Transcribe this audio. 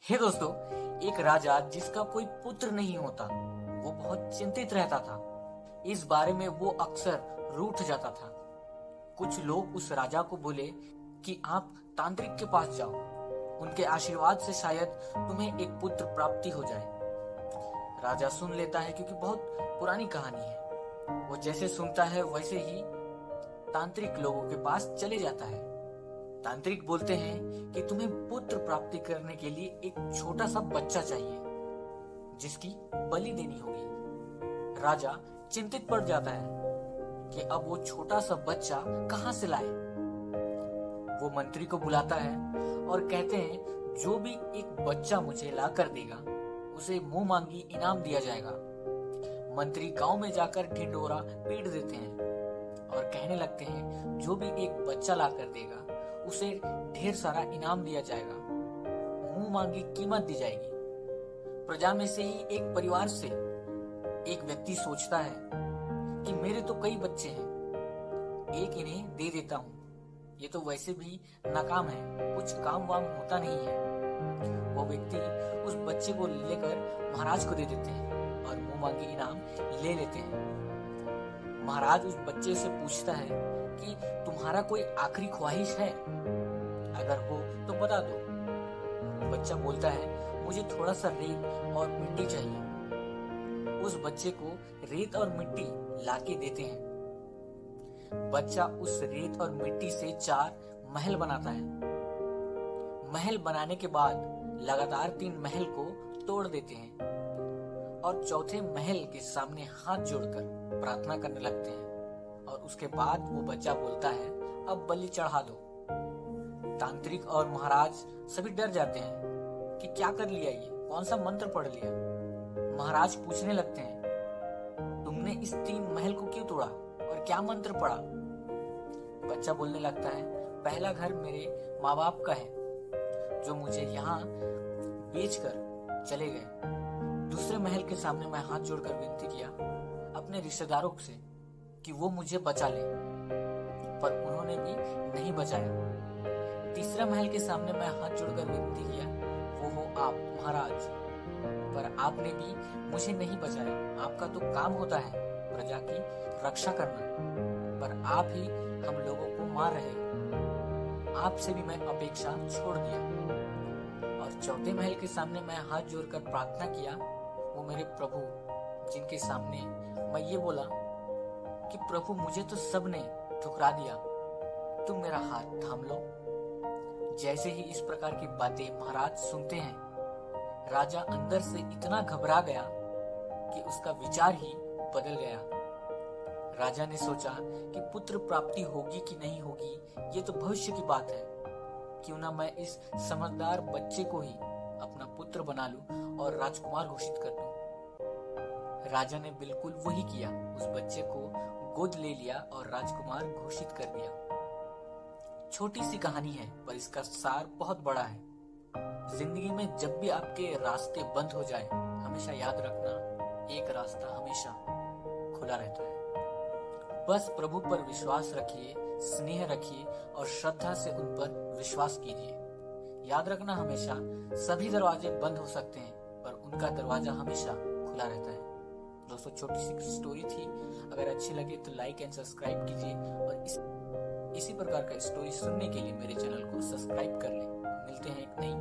हे दोस्तों, एक राजा जिसका कोई पुत्र नहीं होता, वो बहुत चिंतित रहता था। इस बारे में वो अक्सर रूठ जाता था। कुछ लोग उस राजा को बोले कि आप तांत्रिक के पास जाओ, उनके आशीर्वाद से शायद तुम्हें एक पुत्र प्राप्ति हो जाए। राजा सुन लेता है क्योंकि बहुत पुरानी कहानी है। वो जैसे सुनता है वैसे ही तांत्रिक लोगों के पास चले जाता है। तांत्रिक बोलते हैं कि तुम्हें पुत्र प्राप्ति करने के लिए एक छोटा सा बच्चा चाहिए जिसकी बलि देनी होगी। राजा चिंतित पड़ जाता है कि अब वो छोटा सा बच्चा कहां से लाए। वो मंत्री को बुलाता है और कहते हैं जो भी एक बच्चा मुझे ला कर देगा उसे मुंह मांगी इनाम दिया जाएगा। मंत्री गांव में जाकर ढिंडोरा पीट देते हैं और कहने लगते हैं जो भी एक बच्चा ला कर देगा उसे ढेर सारा इनाम दिया जाएगा, मुंह मांगी कीमत दी जाएगी। प्रजा में से ही एक परिवार से एक व्यक्ति सोचता है कि मेरे तो कई बच्चे हैं, एक इन्हें दे देता हूँ, ये तो वैसे भी नाकाम है, कुछ काम वाम होता नहीं है। वो व्यक्ति उस बच्चे को लेकर महाराज को दे देते हैं और मुंह मांगी इनाम ले लेते हैं। महाराज उस बच्चे से पूछता है कि तुम्हारा कोई आखिरी ख्वाहिश है, अगर हो तो बता दो। बच्चा बोलता है मुझे थोड़ा सा रेत और मिट्टी चाहिए। उस बच्चे को रेत और मिट्टी लाके देते हैं। बच्चा उस रेत और मिट्टी से 4 महल बनाता है। महल बनाने के बाद लगातार 3 महल को तोड़ देते हैं और चौथे महल के सामने हाथ जोड़कर प्रार्थना करने लगते हैं। और उसके बाद वो बच्चा बोलता है अब बलि चढ़ा दो। तांत्रिक और महाराज सभी डर जाते हैं कि क्या कर लिया, ये कौन सा मंत्र पढ़ लिया। महाराज पूछने लगते हैं तुमने इस 3 महल को क्यों तोड़ा और क्या मंत्र पढ़ा। बच्चा बोलने लगता है पहला घर मेरे माँ बाप का है जो मुझे यहाँ बेचकर चले गए। दूसरे महल के सामने मैं हाथ जोड़कर विनती किया अपने रिश्तेदारों से कि वो मुझे बचा ले, पर उन्होंने भी नहीं बचाया। तीसरा महल के सामने मैं हाथ जोड़कर विनती किया, वो हो आप महाराज, पर आपने भी मुझे नहीं बचाया। आपका तो काम होता है प्रजा की रक्षा करना, पर आप ही हम लोगों को मार रहे हो। आपसे भी मैं अपेक्षा छोड़ दिया। और चौथे महल के सामने मैं हाथ जोड़कर प्रार्थना किया, वो मेरे प्रभु जिनके सामने मैं ये बोला कि प्रभु मुझे तो सबने ठुकरा दिया, तुम मेरा हाथ थाम लो। जैसे ही इस प्रकार की बातें महाराज सुनते हैं, राजा अंदर से इतना घबरा गया कि उसका विचार ही बदल गया। राजा ने सोचा कि पुत्र प्राप्ति होगी कि नहीं होगी ये तो भविष्य की बात है, क्यों ना मैं इस समझदार बच्चे को ही अपना पुत्र बना लूं और राजकुमार घोषित कर दूं। राजा ने बिल्कुल वही किया, उस बच्चे को गोद ले लिया और राजकुमार घोषित कर दिया। छोटी सी कहानी है पर इसका सार बहुत बड़ा है। जिंदगी में जब भी आपके रास्ते बंद हो जाए, हमेशा याद रखना एक रास्ता हमेशा खुला रहता है। बस प्रभु पर विश्वास रखिए, स्नेह रखिए और श्रद्धा से उन पर विश्वास कीजिए। याद रखना हमेशा सभी दरवाजे बंद हो सकते हैं पर उनका दरवाजा हमेशा खुला रहता है। दोस्तों, छोटी सी स्टोरी थी, अगर अच्छी लगे तो लाइक एंड सब्सक्राइब कीजिए और इसी प्रकार का स्टोरी सुनने के लिए मेरे चैनल को सब्सक्राइब कर लें। मिलते हैं एक नई